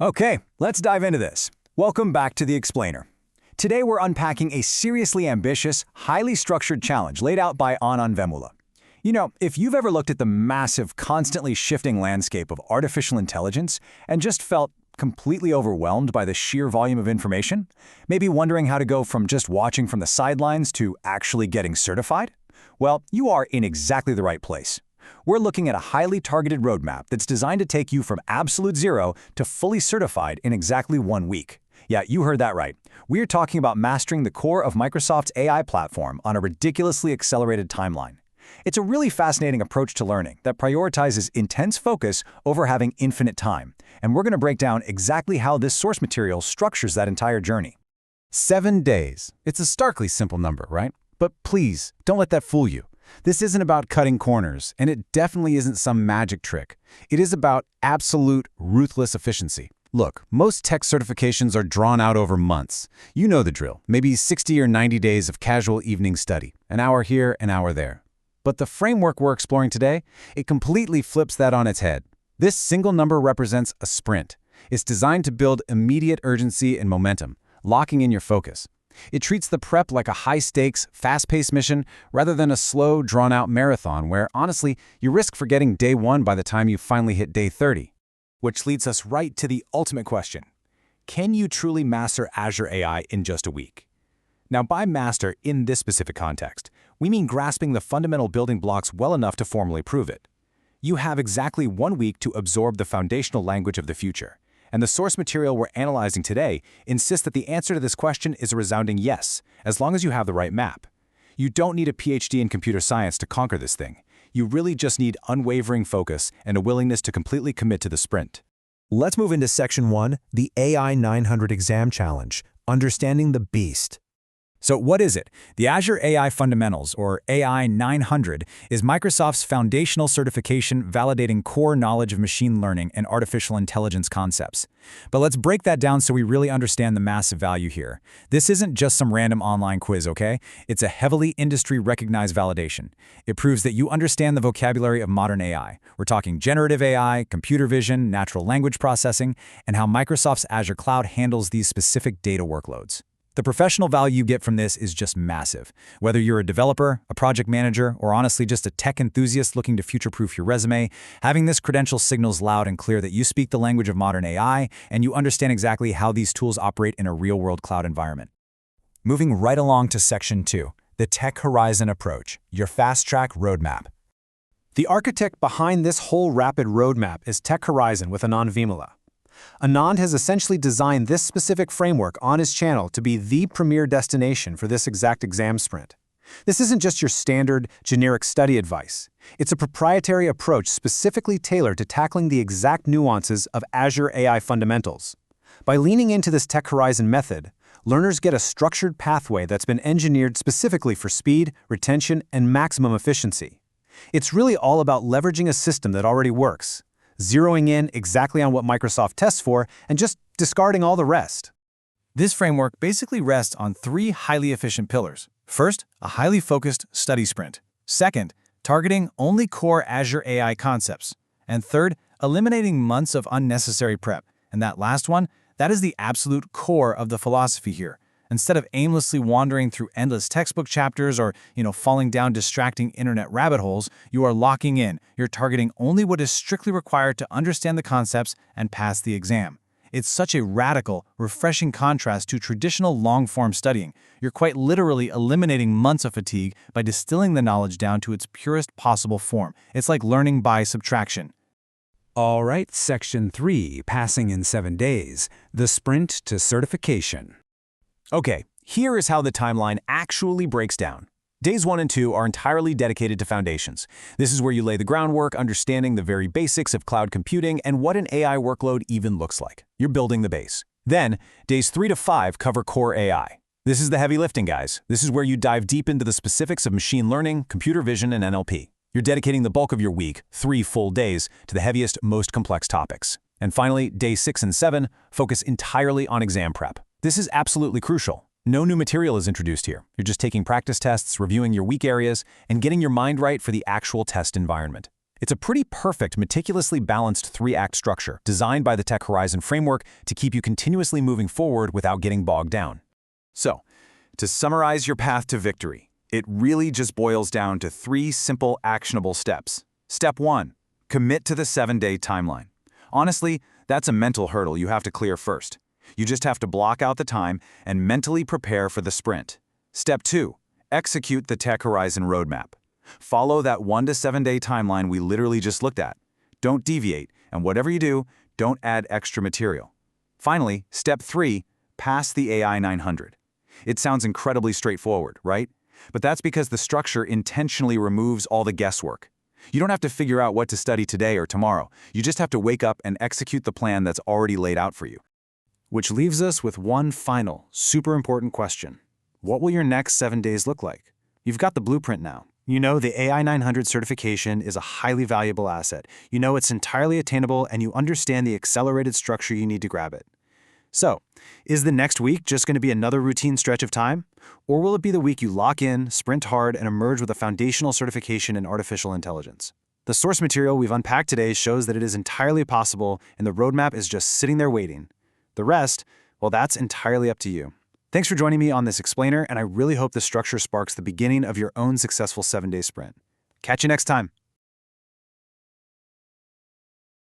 Okay, let's dive into this. Welcome back to The Explainer. Today we're unpacking a seriously ambitious, highly structured challenge laid out by Anand Vemula. You know, if you've ever looked at the massive, constantly shifting landscape of artificial intelligence and just felt completely overwhelmed by the sheer volume of information, maybe wondering how to go from just watching from the sidelines to actually getting certified, well, you are in exactly the right place. We're looking at a highly targeted roadmap that's designed to take you from absolute zero to fully certified in exactly 1 week. Yeah, you heard that right. We're talking about mastering the core of Microsoft's AI platform on a ridiculously accelerated timeline. It's a really fascinating approach to learning that prioritizes intense focus over having infinite time, and we're going to break down exactly how this source material structures that entire journey. 7 days. It's a starkly simple number, right? But please, don't let that fool you. This isn't about cutting corners, and it definitely isn't some magic trick. It is about absolute, ruthless efficiency. Look, most tech certifications are drawn out over months. You know the drill, maybe 60 or 90 days of casual evening study, an hour here, an hour there. But the framework we're exploring today, it completely flips that on its head. This single number represents a sprint. It's designed to build immediate urgency and momentum, locking in your focus. It treats the prep like a high-stakes, fast-paced mission rather than a slow, drawn-out marathon where, honestly, you risk forgetting day 1 by the time you finally hit day 30. Which leads us right to the ultimate question. Can you truly master Azure AI in just a week? Now, by master in this specific context, we mean grasping the fundamental building blocks well enough to formally prove it. You have exactly 1 week to absorb the foundational language of the future. And the source material we're analyzing today insists that the answer to this question is a resounding yes, as long as you have the right map. You don't need a PhD in computer science to conquer this thing. You really just need unwavering focus and a willingness to completely commit to the sprint. Let's move into Section 1, the AI-900 Exam Challenge, Understanding the Beast. So what is it? The Azure AI Fundamentals, or AI-900, is Microsoft's foundational certification validating core knowledge of machine learning and artificial intelligence concepts. But let's break that down so we really understand the massive value here. This isn't just some random online quiz, okay? It's a heavily industry-recognized validation. It proves that you understand the vocabulary of modern AI. We're talking generative AI, computer vision, natural language processing, and how Microsoft's Azure Cloud handles these specific data workloads. The professional value you get from this is just massive. Whether you're a developer, a project manager, or honestly just a tech enthusiast looking to future-proof your resume, having this credential signals loud and clear that you speak the language of modern AI and you understand exactly how these tools operate in a real-world cloud environment. Moving right along to Section 2, the Tech Horizon Approach, your fast-track roadmap. The architect behind this whole rapid roadmap is Tech Horizon with Anand Vemula. Anand has essentially designed this specific framework on his channel to be the premier destination for this exact exam sprint. This isn't just your standard, generic study advice. It's a proprietary approach specifically tailored to tackling the exact nuances of Azure AI Fundamentals. By leaning into this Tech Horizon method, learners get a structured pathway that's been engineered specifically for speed, retention, and maximum efficiency. It's really all about leveraging a system that already works, zeroing in exactly on what Microsoft tests for, and just discarding all the rest. This framework basically rests on 3 highly efficient pillars. First, a highly focused study sprint. Second, targeting only core Azure AI concepts. And third, eliminating months of unnecessary prep. And that last one, that is the absolute core of the philosophy here. Instead of aimlessly wandering through endless textbook chapters or, falling down distracting internet rabbit holes, you are locking in. You're targeting only what is strictly required to understand the concepts and pass the exam. It's such a radical, refreshing contrast to traditional long-form studying. You're quite literally eliminating months of fatigue by distilling the knowledge down to its purest possible form. It's like learning by subtraction. All right, Section 3, Passing in 7 days, the sprint to certification. Okay, here is how the timeline actually breaks down. Days 1 and 2 are entirely dedicated to foundations. This is where you lay the groundwork, understanding the very basics of cloud computing and what an AI workload even looks like. You're building the base. Then, days 3 to 5 cover core AI. This is the heavy lifting, guys. This is where you dive deep into the specifics of machine learning, computer vision, and NLP. You're dedicating the bulk of your week, 3 full days, to the heaviest, most complex topics. And finally, days 6 and 7 focus entirely on exam prep. This is absolutely crucial. No new material is introduced here. You're just taking practice tests, reviewing your weak areas, and getting your mind right for the actual test environment. It's a pretty perfect, meticulously balanced three-act structure designed by the Tech Horizon framework to keep you continuously moving forward without getting bogged down. So, to summarize your path to victory, it really just boils down to 3 simple, actionable steps. Step 1. Commit to the 7-day timeline. Honestly, that's a mental hurdle you have to clear first. You just have to block out the time and mentally prepare for the sprint. Step 2. Execute the Tech Horizon roadmap. Follow that 1 to 7 day timeline we literally just looked at. Don't deviate, and whatever you do, don't add extra material. Finally, step 3. Pass the AI-900. It sounds incredibly straightforward, right? But that's because the structure intentionally removes all the guesswork. You don't have to figure out what to study today or tomorrow. You just have to wake up and execute the plan that's already laid out for you. Which leaves us with one final, super important question. What will your next 7 days look like? You've got the blueprint now. You know the AI-900 certification is a highly valuable asset. You know it's entirely attainable, and you understand the accelerated structure you need to grab it. So, is the next week just going to be another routine stretch of time? Or will it be the week you lock in, sprint hard, and emerge with a foundational certification in artificial intelligence? The source material we've unpacked today shows that it is entirely possible, and the roadmap is just sitting there waiting. The rest, well, that's entirely up to you. Thanks for joining me on this explainer, and I really hope this structure sparks the beginning of your own successful 7-day sprint. Catch you next time.